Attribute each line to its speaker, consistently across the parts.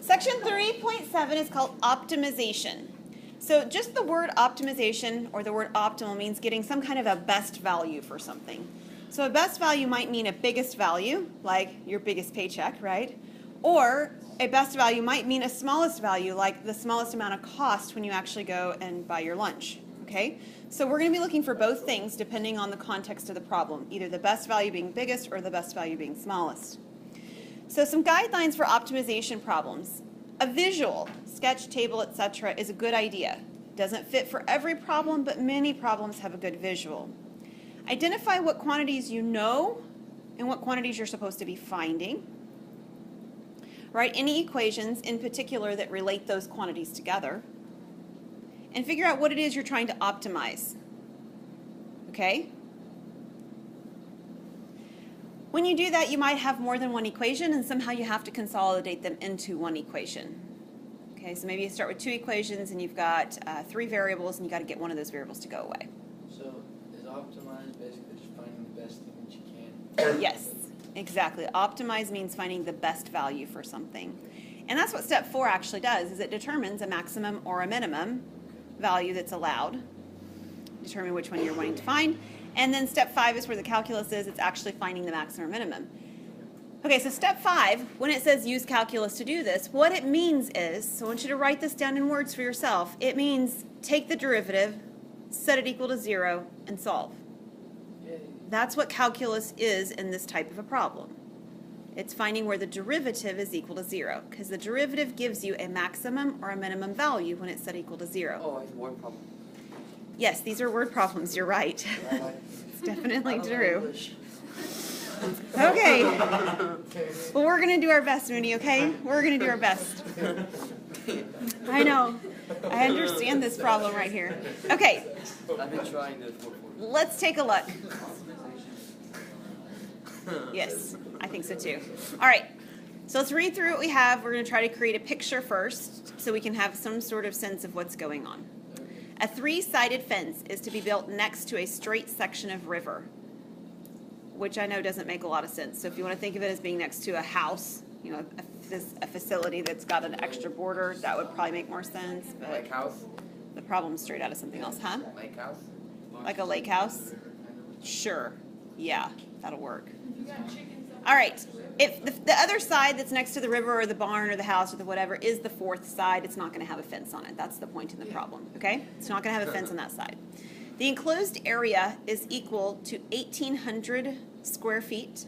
Speaker 1: Section 3.7 is called optimization. So just the word optimization or the word optimal means getting some kind of a best value for something. So a best value might mean a biggest value, like your biggest paycheck, right? Or a best value might mean a smallest value, like the smallest amount of cost when you actually go and buy your lunch, okay? So we're going to be looking for both things depending on the context of the problem, either the best value being biggest or the best value being smallest. So some guidelines for optimization problems. A visual, sketch, table, etc. is a good idea. Doesn't fit for every problem, but many problems have a good visual. Identify what quantities you know and what quantities you're supposed to be finding. Write any equations in particular that relate those quantities together. And figure out what it is you're trying to optimize. Okay? When you do that, you might have more than one equation, and somehow you have to consolidate them into one equation. Okay, so maybe you start with two equations, and you've got three variables, and you've got to get one of those variables to go away.
Speaker 2: So is optimize basically just finding the best thing that you can?
Speaker 1: Yes, exactly. Optimize means finding the best value for something. And that's what step 4 actually does, is it determines a maximum or a minimum value that's allowed. Determine which one you're wanting to find. And then step 5 is where the calculus is. It's actually finding the maximum or minimum. Okay, so step 5, when it says use calculus to do this, what it means is, so I want you to write this down in words for yourself. It means take the derivative, set it equal to 0, and solve.
Speaker 2: Yay.
Speaker 1: That's what calculus is in this type of a problem. It's finding where the derivative is equal to 0, because the derivative gives you a maximum or a minimum value when it's set equal to 0.
Speaker 2: Oh, it's one problem.
Speaker 1: Yes, these are word problems. You're right. It's definitely true. Okay. Well, we're going to do our best, Moody, okay? We're going to do our best. I know. I understand this problem right here. Okay.
Speaker 2: I've been trying this for
Speaker 1: Let's take a look. Yes, I think so too. All right. So let's read through what we have. We're going to try to create a picture first so we can have some sort of sense of what's going on. A 3-sided fence is to be built next to a straight section of river, which I know doesn't make a lot of sense. So if you want to think of it as being next to a house, you know, a facility that's got an extra border, that would probably make more sense. But
Speaker 2: lake house.
Speaker 1: the problem's straight out of something else, huh?
Speaker 2: Lake house.
Speaker 1: Like a lake house? Sure. Yeah, that'll work. All right. If the other side that's next to the river or the barn or the house or the whatever is the 4th side, it's not going to have a fence on it. That's the point in the problem, okay? It's not going to have a fence on that side. The enclosed area is equal to 1,800 square feet,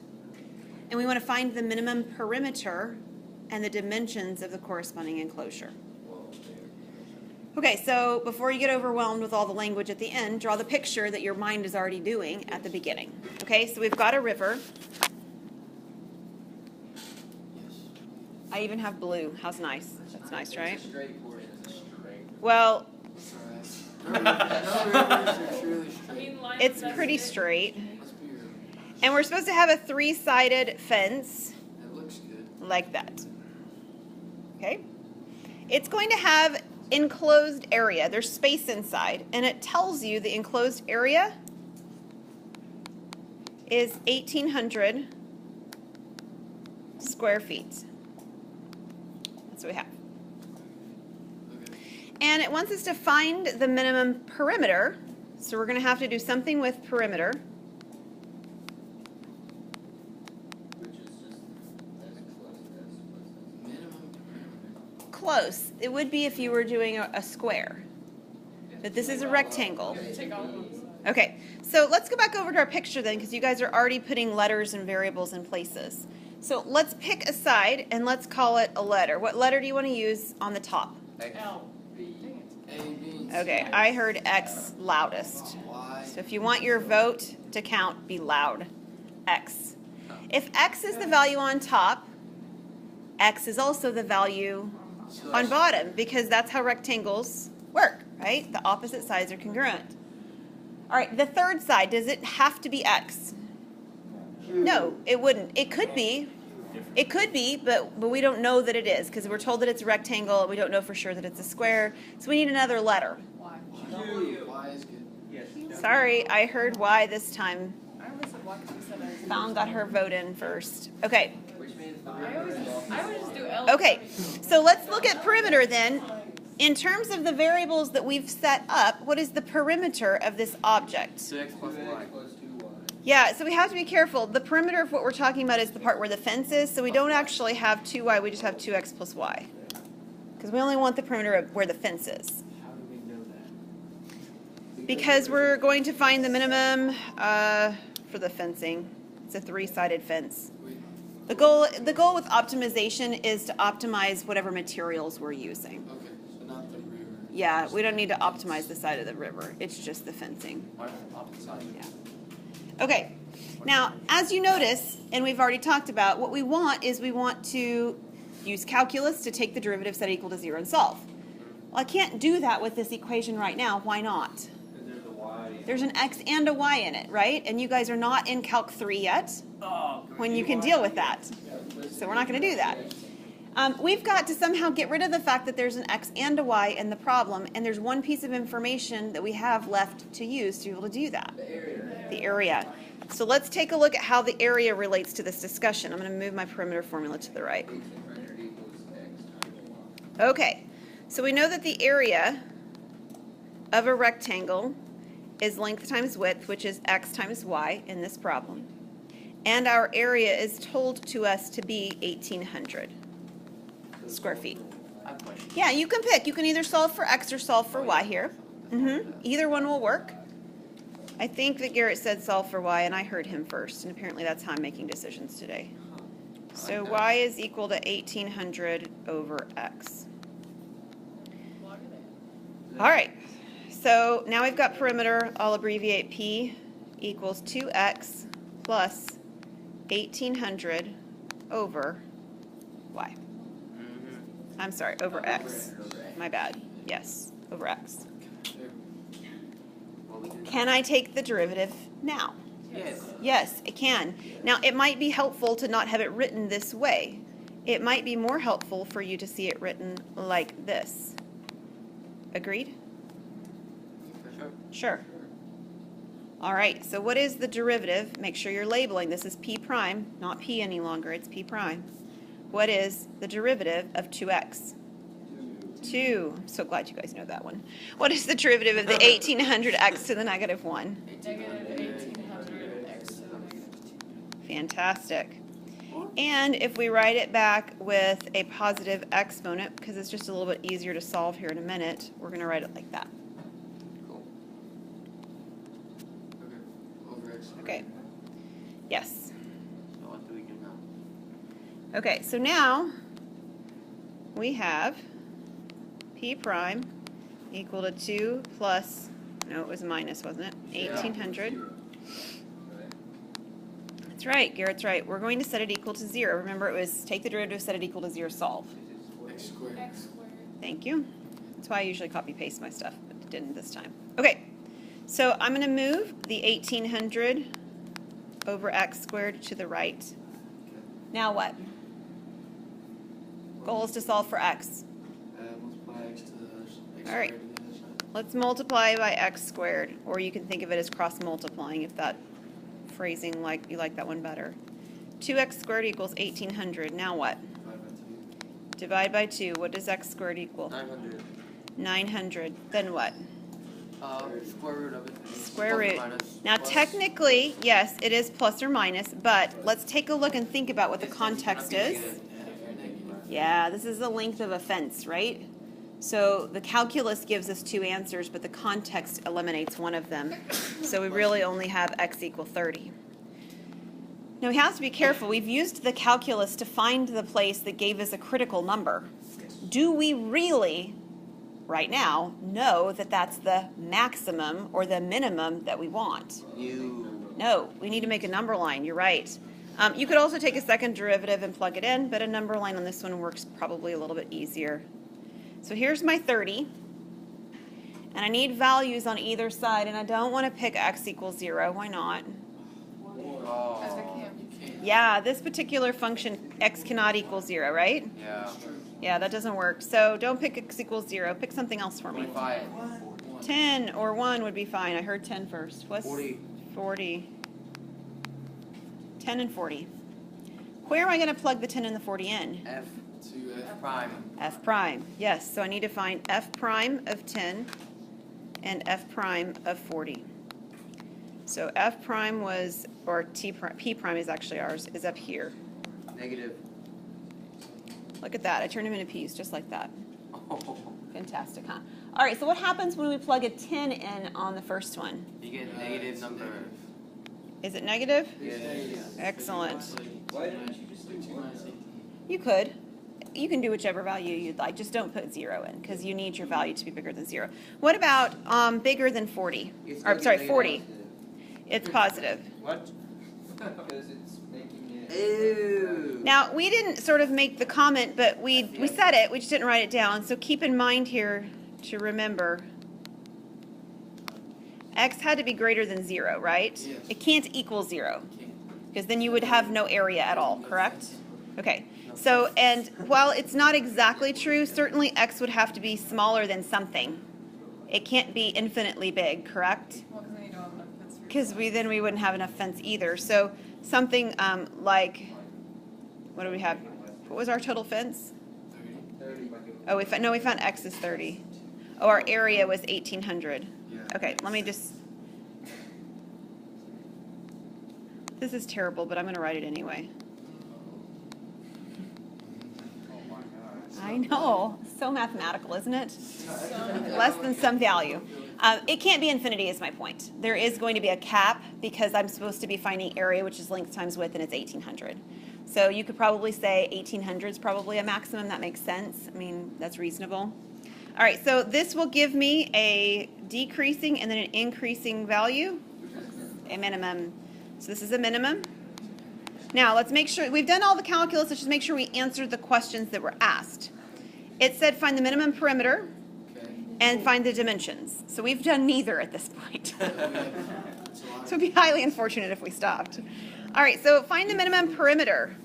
Speaker 1: and we want to find the minimum perimeter and the dimensions of the corresponding enclosure. Okay, so before you get overwhelmed with all the language at the end, draw the picture that your mind is already doing at the beginning. Okay, so we've got a river. I even have blue. How's nice? That's nice, right? Well, it's pretty straight. And we're supposed to have a 3-sided fence.
Speaker 2: That looks good.
Speaker 1: Like that. Okay? It's going to have enclosed area. There's space inside. And it tells you the enclosed area is 1,800 square feet. That's what we have. And it wants us to find the minimum perimeter. So we're going to have to do something with perimeter.
Speaker 2: Which is just as close as minimum.
Speaker 1: Close. It would be if you were doing a square. But this is a rectangle. Okay, so let's go back over to our picture then, because you guys are already putting letters and variables in places. So let's pick a side and let's call it a letter. What letter do you want to use on the top?
Speaker 2: L. B. A, B, C.
Speaker 1: Okay, I heard X loudest.
Speaker 2: Y.
Speaker 1: So if you want your vote to count, be loud. X. If X is the value on top, X is also the value on bottom, because that's how rectangles work, right? The opposite sides are congruent. All right, the third side, does it have to be X? No, it wouldn't. It could be. It could be, but we don't know that it is, because we're told that it's a rectangle and we don't know for sure that it's a square. So we need another letter.
Speaker 2: Y is good. Yes.
Speaker 1: Sorry, I heard Y this time.
Speaker 3: I only said Y because you said I.
Speaker 1: Fallon got her vote in first. Okay.
Speaker 2: Which means
Speaker 3: I would just do L.
Speaker 1: Okay, so let's look at perimeter then. In terms of the variables that we've set up, what is the perimeter of this object?
Speaker 2: 2x plus y. Plus 2y.
Speaker 1: Yeah, so we have to be careful. The perimeter of what we're talking about is the part where the fence is, so we don't actually have 2y, we just have 2x plus y. Because we only want the perimeter of where the fence is.
Speaker 2: How do we know that?
Speaker 1: Because we're going to find the minimum for the fencing. It's a three-sided fence. The goal with optimization is to optimize whatever materials we're using.
Speaker 2: Okay, so not the river.
Speaker 1: Yeah, we don't need to optimize the side of the river. It's just the fencing.
Speaker 2: Why not opposite?
Speaker 1: Yeah. Okay. Now, as you notice, and we've already talked about, what we want is we want to use calculus to take the derivative set equal to 0 and solve. Well, I can't do that with this equation right now. Why not?
Speaker 2: There's a y.
Speaker 1: There's an x and a y in it, right? And you guys are not in Calc 3 yet, when you can deal with that. So we're not going to do that. We've got to somehow get rid of the fact that there's an x and a y in the problem, and there's one piece of information that we have left to use to be able to do that. The area. So let's take a look at how the area relates to this discussion. I'm going to move my perimeter formula to the right. Okay, so we know that the area of a rectangle is length times width, which is x times y in this problem. And our area is told to us to be 1,800 square feet. Yeah, you can pick. You can either solve for x or solve for y here. Either one will work. I think that Garrett said solve for y, and I heard him first, and apparently that's how I'm making decisions today. So y is equal to 1,800 over x. All right, so now we've got perimeter. I'll abbreviate P equals 2x plus 1,800 over y. I'm sorry, over x. My bad. Yes, over x. Can I take the derivative now?
Speaker 2: Yes.
Speaker 1: Yes, I can. Now, it might be helpful to not have it written this way. It might be more helpful for you to see it written like this. Agreed?
Speaker 2: For sure.
Speaker 1: Sure. All right, so what is the derivative? Make sure you're labeling. This is p prime, not p any longer. It's p prime. What is the derivative of 2x? 2. I'm so glad you guys know that one. What is the derivative of the 1,800x to the negative 1?
Speaker 3: Negative 1,800 x to the negative 2.
Speaker 1: Fantastic. And if we write it back with a positive exponent, because it's just a little bit easier to solve here in a minute, we're going to write it like that.
Speaker 2: Cool. Okay. Over x.
Speaker 1: Okay. Yes.
Speaker 2: So what do we do now?
Speaker 1: Okay, so now we have p prime equal to 2 plus, no, it was minus, wasn't it? 1,800. That's right, Garrett's right. We're going to set it equal to 0. Remember, it was take the derivative, set it equal to 0, solve.
Speaker 2: X squared.
Speaker 3: X squared.
Speaker 1: Thank you. That's why I usually copy paste my stuff, but didn't this time. Okay, so I'm going to move the 1,800 over x squared to the right. Now what? Goal is to solve for x.
Speaker 2: Multiply x to the x
Speaker 1: All right.
Speaker 2: squared to the other side.
Speaker 1: Let's multiply by x squared, or you can think of it as cross-multiplying if that phrasing, you like that one better. 2x squared equals 1,800. Now what? Divide by 2. What does x squared equal?
Speaker 2: 900.
Speaker 1: 900. Then what?
Speaker 2: Square root of it.
Speaker 1: Square
Speaker 2: Plus or
Speaker 1: root.
Speaker 2: minus.
Speaker 1: Now
Speaker 2: Plus.
Speaker 1: technically, yes, it is plus or minus, but let's take a look and think about what the context is. Yeah, this is the length of a fence, right? So the calculus gives us 2 answers, but the context eliminates one of them. So we really only have x equal 30. Now we have to be careful. We've used the calculus to find the place that gave us a critical number. Do we really, right now, know that that's the maximum or the minimum that we want? No, we need to make a number line. You're right. You could also take a second derivative and plug it in, but a number line on this one works probably a little bit easier. So here's my 30, and I need values on either side, and I don't want to pick x equals 0. Why not?
Speaker 3: As I can.
Speaker 1: Yeah, this particular function, x cannot equal 0, right?
Speaker 2: Yeah.
Speaker 1: Yeah, that doesn't work. So don't pick x equals 0. Pick something else for me.
Speaker 2: 25.
Speaker 1: 10 or 1 would be fine. I heard 10 first. What's
Speaker 2: 40.
Speaker 1: 40. 10 and 40. Where am I going to plug the 10 and the 40 in?
Speaker 4: F
Speaker 2: To F
Speaker 4: prime.
Speaker 1: F prime. Yes, so I need to find F prime of 10 and F prime of 40. So F prime was, or P prime is actually ours, is up here.
Speaker 4: Negative.
Speaker 1: Look at that. I turned them into P's just like that.
Speaker 4: Oh,
Speaker 1: Fantastic, huh? All right, so what happens when we plug a 10 in on the first one?
Speaker 4: you get negative number.
Speaker 1: Is it negative?
Speaker 4: Yes.
Speaker 1: Excellent.
Speaker 2: Why didn't you just do 2 minus 18?
Speaker 1: You could. You can do whichever value you'd like. Just don't put 0 in because you need your value to be bigger than 0. What about bigger than 40?
Speaker 4: It's
Speaker 1: Or, sorry,
Speaker 4: negative.
Speaker 1: 40. It's positive.
Speaker 4: What?
Speaker 2: Because it's making it.
Speaker 4: Ew.
Speaker 1: Now, we didn't sort of make the comment, but we said it. We just didn't write it down. So keep in mind here to remember x had to be greater than 0, right?
Speaker 2: Yes.
Speaker 1: It can't equal 0
Speaker 2: Okay.
Speaker 1: because then you would have no area at all, correct? Okay. So, and while it's not exactly true, certainly x would have to be smaller than something. It can't be infinitely big, correct?
Speaker 3: Well, because then you don't have enough fence for
Speaker 1: Because then we wouldn't have enough fence either. So something like, what do we have? What was our total fence?
Speaker 2: 30.
Speaker 1: Oh, we found x is 30. Oh, our area was 1800.
Speaker 2: Yeah.
Speaker 1: Okay, let me just. This is terrible, but I'm going to write it anyway. I know. So mathematical, isn't it? Less than some value. It can't be infinity is my point. There is going to be a cap because I'm supposed to be finding area, which is length times width, and it's 1800. So you could probably say 1800 is probably a maximum. That makes sense. I mean, that's reasonable. All right, so this will give me a decreasing and then an increasing value, a minimum. So this is a minimum. Now, let's make sure, we've done all the calculus, let's just make sure we answered the questions that were asked. It said find the minimum perimeter
Speaker 2: Okay.
Speaker 1: and find the dimensions. So we've done neither at this point.
Speaker 2: It's a lot.
Speaker 1: So it'd be highly unfortunate if we stopped. All right, so find the minimum perimeter.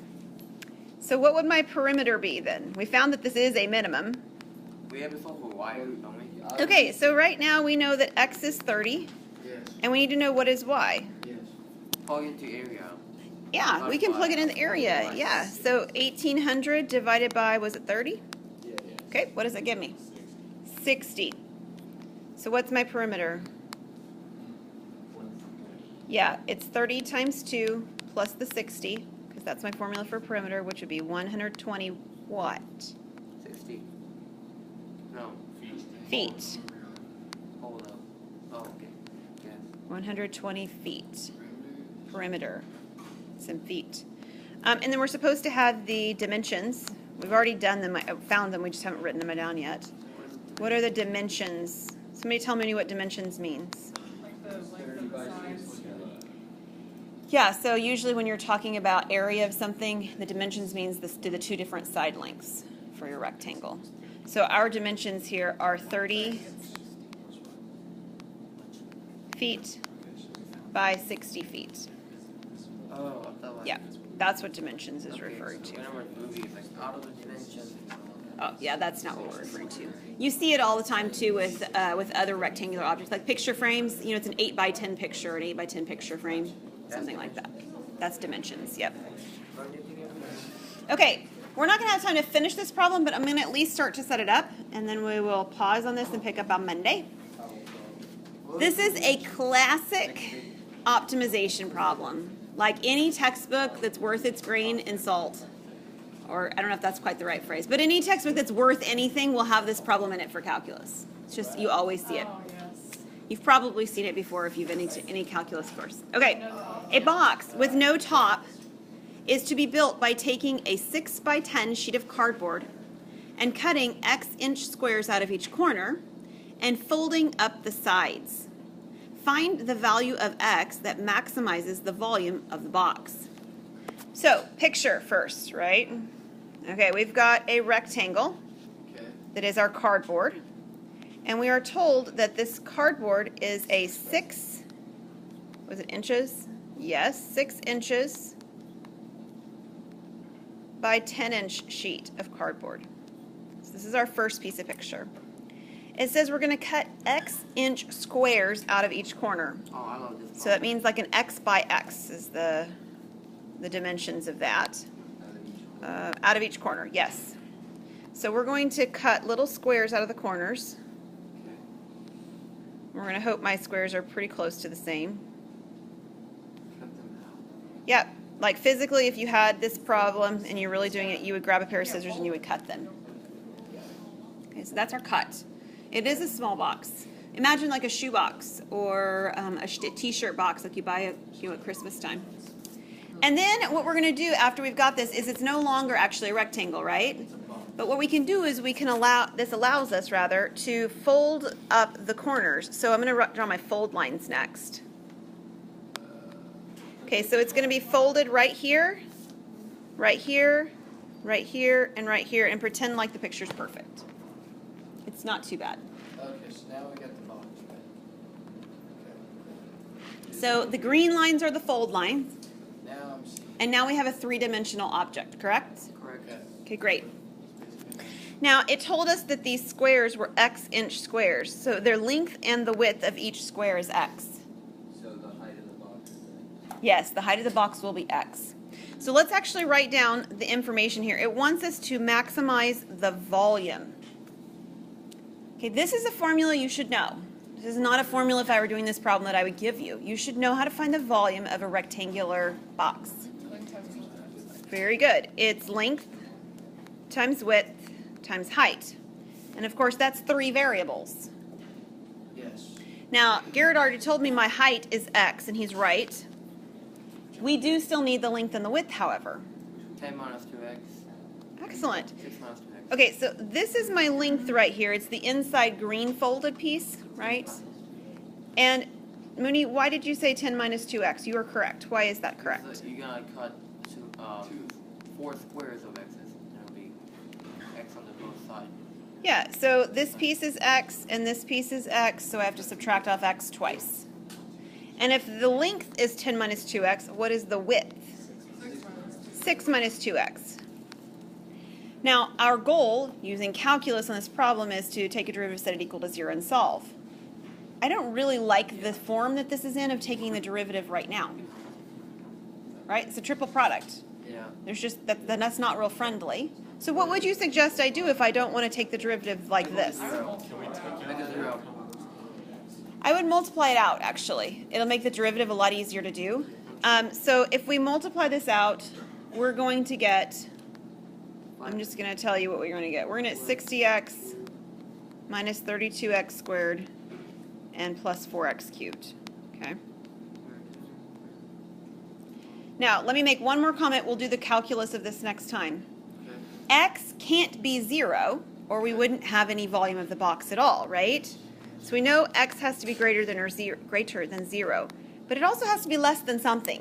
Speaker 1: So what would my perimeter be then? We found that this is a minimum.
Speaker 4: We have before for y, don't we?
Speaker 1: Okay, so right now we know that x is 30,
Speaker 2: Yes.
Speaker 1: and we need to know what is y.
Speaker 2: Yes.
Speaker 4: Plug into area.
Speaker 1: Yeah, we can plug it in the area. Yeah, so 1800 divided by, was it 30?
Speaker 2: Yeah.
Speaker 1: Okay, what does that give me? 60. So what's my perimeter? Yeah, it's 30 times 2 plus the 60, because that's my formula for perimeter, which would be 120 what?
Speaker 4: 60. No.
Speaker 1: Feet.
Speaker 4: Hold up. Oh, okay. Yes.
Speaker 1: 120 feet. Perimeter. It's in feet. And then we're supposed to have the dimensions. We've already done them. I found them. We just haven't written them down yet. What are the dimensions? Somebody tell me what dimensions means.
Speaker 3: like the length of the sides.
Speaker 1: Yeah, so usually when you're talking about area of something, the dimensions means the two different side lengths for your rectangle. So our dimensions here are 30 feet by 60 feet.
Speaker 4: Oh, I thought like.
Speaker 1: Yeah, that's what dimensions is
Speaker 4: Okay,
Speaker 1: referring
Speaker 4: so
Speaker 1: to.
Speaker 4: when I'm movie, it's like out of the dimension.
Speaker 1: Oh, yeah, that's not what we're referring to. You see it all the time too with other rectangular objects, like picture frames. You know, it's an 8 by 10 picture, an 8 by 10 picture frame, something like that. That's dimensions. Yep. Okay, we're not going to have time to finish this problem, but I'm going to at least start to set it up, and then we will pause on this and pick up on Monday. This is a classic optimization problem. Like any textbook that's worth its grain in salt, or I don't know if that's quite the right phrase, but any textbook that's worth anything will have this problem in it for calculus. It's just, you always see it.
Speaker 3: Oh, yes.
Speaker 1: You've probably seen it before if you've been into any calculus course. Okay, a box with no top is to be built by taking a 6 by 10 sheet of cardboard and cutting X inch squares out of each corner and folding up the sides. Find the value of X that maximizes the volume of the box. So, picture first, right? Okay, we've got a rectangle
Speaker 2: Okay.
Speaker 1: that is our cardboard. And we are told that this cardboard is a 6, was it inches? Yes, 6 inches by 10-inch sheet of cardboard. So this is our first piece of picture. It says we're going to cut X inch squares out of each corner.
Speaker 4: Oh, I love this.
Speaker 1: So that means like an X by X is the dimensions of that. out of each corner, yes. So we're going to cut little squares out of the corners. We're going to hope my squares are pretty close to the same.
Speaker 4: Cut them out.
Speaker 1: Yep, like physically if you had this problem and you're really doing it, you would grab a pair of scissors and you would cut them. Okay, so that's our cut. It is a small box. Imagine like a shoe box or a t-shirt box like you buy at Christmas time. And then what we're going to do after we've got this is it's no longer actually a rectangle, right? But what we can do is we can allows us rather to fold up the corners. So I'm going to draw my fold lines next. Okay, so it's going to be folded right here, right here, right here, and right here, and pretend like the picture's perfect. It's not too bad.
Speaker 2: Okay, so now we got the box, right? Okay.
Speaker 1: So the green lines are the fold lines,
Speaker 2: Now I'm seeing.
Speaker 1: and now we have a three-dimensional object, correct?
Speaker 4: Correct.
Speaker 2: Okay.
Speaker 1: Okay, great. Now, it told us that these squares were x-inch squares, so their length and the width of each square is x.
Speaker 5: So the height of the box is X.
Speaker 1: Yes, the height of the box will be x. So let's actually write down the information here. It wants us to maximize the volume. Okay, this is a formula you should know. This is not a formula if I were doing this problem that I would give you. You should know how to find the volume of a rectangular box. Very good. It's length times width times height. And of course, that's 3 variables.
Speaker 2: Yes.
Speaker 1: Now, Garrett already told me my height is x, and he's right. We do still need the length and the width, however.
Speaker 4: 10 minus 2x.
Speaker 1: Excellent.
Speaker 4: 6 minus 2x.
Speaker 1: Okay, so this is my length right here. It's the inside green folded piece, right? And Mooney, why did you say 10 minus 2x? You are correct. Why is that correct?
Speaker 4: So you're gonna cut 4 squares of x's. And it'll be x on the both sides.
Speaker 1: Yeah, so this piece is x and this piece is x, so I have to subtract off x twice. And if the length is 10 minus 2x, what is the width? 6 minus 2x. Now, our goal, using calculus on this problem, is to take a derivative, set it equal to 0, and solve. I don't really like the form that this is in of taking the derivative right now. Right? It's a triple product.
Speaker 4: Yeah.
Speaker 1: There's just, that's not real friendly. So what would you suggest I do if I don't want to take the derivative like this?
Speaker 4: Make a 0.
Speaker 1: I would multiply it out, actually. It'll make the derivative a lot easier to do. So if we multiply this out, we're going to get, I'm just going to tell you what we're going to get. We're going to get 60x minus 32x squared and plus 4x cubed. Okay. Now, let me make one more comment. We'll do the calculus of this next time. X can't be 0, or we wouldn't have any volume of the box at all, right? So we know x has to be greater than 0, but it also has to be less than something.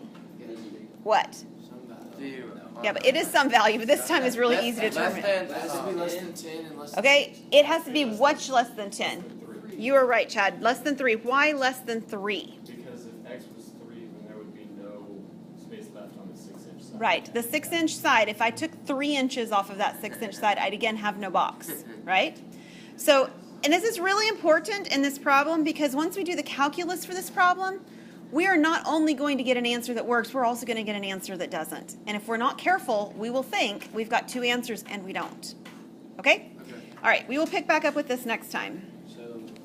Speaker 1: What?
Speaker 2: Somebody.
Speaker 4: 0.
Speaker 1: Yeah, but it is some value, but this time is really easy to
Speaker 4: Less
Speaker 1: determine.
Speaker 4: than,
Speaker 2: It has to be less than 10 and less than
Speaker 1: Okay, it has to be much less than 10. You are right, Chad. Less than 3. Why less than 3?
Speaker 6: Because if x was 3, then there would be no space left on the 6-inch side.
Speaker 1: Right, the 6-inch side, if I took 3 inches off of that 6-inch side, I'd again have no box, right? So, and this is really important in this problem because once we do the calculus for this problem, we are not only going to get an answer that works, we're also going to get an answer that doesn't. And if we're not careful, we will think we've got 2 answers and we don't. Okay?
Speaker 2: Okay.
Speaker 1: All right, we will pick back up with this next time.